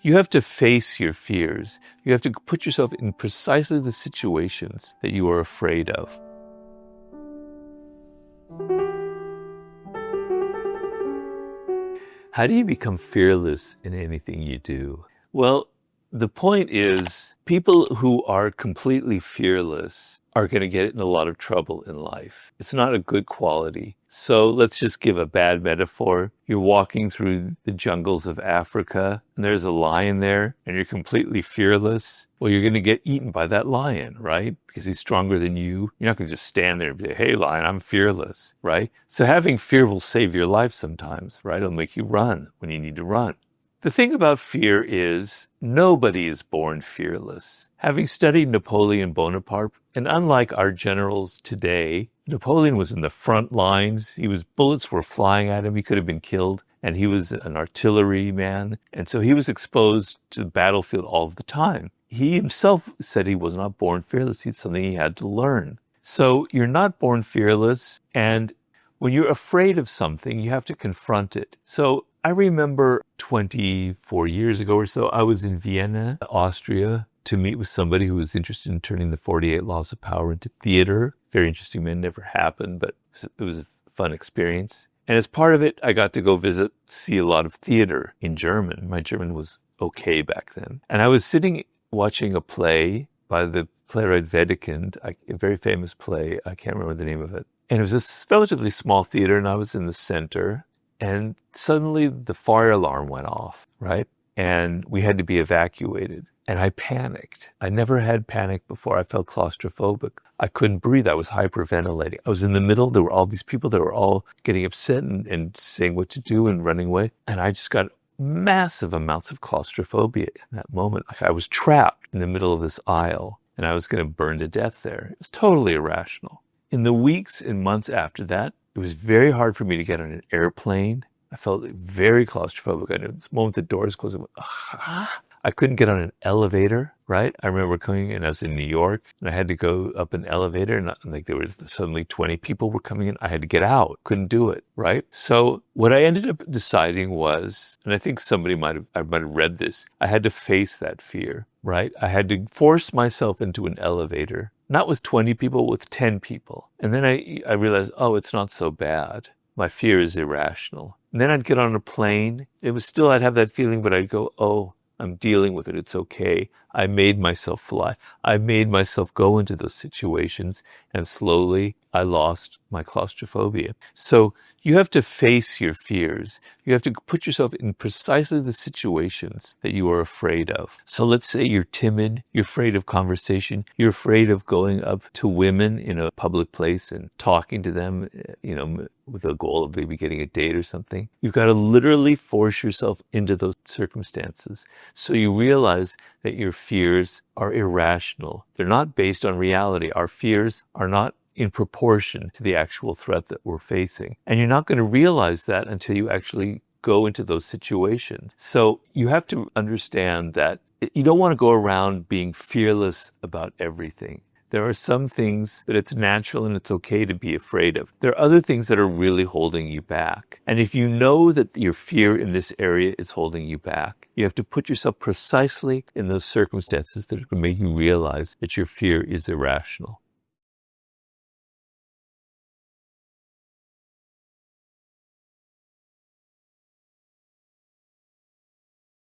You have to face your fears. You have to put yourself in precisely the situations that you are afraid of. How do you become fearless in anything you do? Well, the point is, people who are completely fearless are going to get in a lot of trouble in life. It's not a good quality. So let's just give a bad metaphor. You're walking through the jungles of Africa, and there's a lion there, and you're completely fearless. Well, you're going to get eaten by that lion, right? Because he's stronger than you. You're not going to just stand there and be, hey, lion, I'm fearless, right? So having fear will save your life sometimes, right? It'll make you run when you need to run. The thing about fear is nobody is born fearless. Having studied Napoleon Bonaparte, and unlike our generals today, Napoleon was in the front lines. Bullets were flying at him. He could have been killed. And he was an artillery man. And so he was exposed to the battlefield all of the time. He himself said he was not born fearless. It's something he had to learn. So you're not born fearless. And when you're afraid of something, you have to confront it. So I remember 24 years ago or so, I was in Vienna, Austria, to meet with somebody who was interested in turning the 48 Laws of Power into theater. Very interesting man, never happened, but it was a fun experience. And as part of it, I got to go see a lot of theater in German. My German was okay back then. And I was sitting watching a play by the playwright Wedekind, a very famous play. I can't remember the name of it. And it was a relatively small theater, and I was in the center. And suddenly the fire alarm went off, right? And we had to be evacuated. And I panicked. I never had panic before. I felt claustrophobic. I couldn't breathe. I was hyperventilating. I was in the middle. There were all these people that were all getting upset and saying what to do and running away. And I just got massive amounts of claustrophobia in that moment. Like I was trapped in the middle of this aisle and I was going to burn to death there. It was totally irrational. In the weeks and months after that, it was very hard for me to get on an airplane. I felt very claustrophobic. I knew this moment the doors closed. I couldn't get on an elevator, right? I remember coming and I was in New York and I had to go up an elevator and like there were suddenly 20 people were coming in. I had to get out. Couldn't do it, right? So what I ended up deciding was, and I think I might have read this, I had to face that fear, right? I had to force myself into an elevator, not with 20 people, with 10 people. And then I realized, oh, it's not so bad. My fear is irrational. And then I'd get on a plane. I'd have that feeling, but I'd go, oh, I'm dealing with it. It's okay. I made myself fly. I made myself go into those situations, and slowly I lost my claustrophobia. So you have to face your fears. You have to put yourself in precisely the situations that you are afraid of. So let's say you're timid, you're afraid of conversation, you're afraid of going up to women in a public place and talking to them, with the goal of maybe getting a date or something. You've got to literally force yourself into those circumstances. So you realize that your fears are irrational. They're not based on reality. Our fears are not in proportion to the actual threat that we're facing. And you're not going to realize that until you actually go into those situations. So you have to understand that you don't want to go around being fearless about everything. There are some things that it's natural and it's okay to be afraid of. There are other things that are really holding you back. And if you know that your fear in this area is holding you back, you have to put yourself precisely in those circumstances that are going to make you realize that your fear is irrational.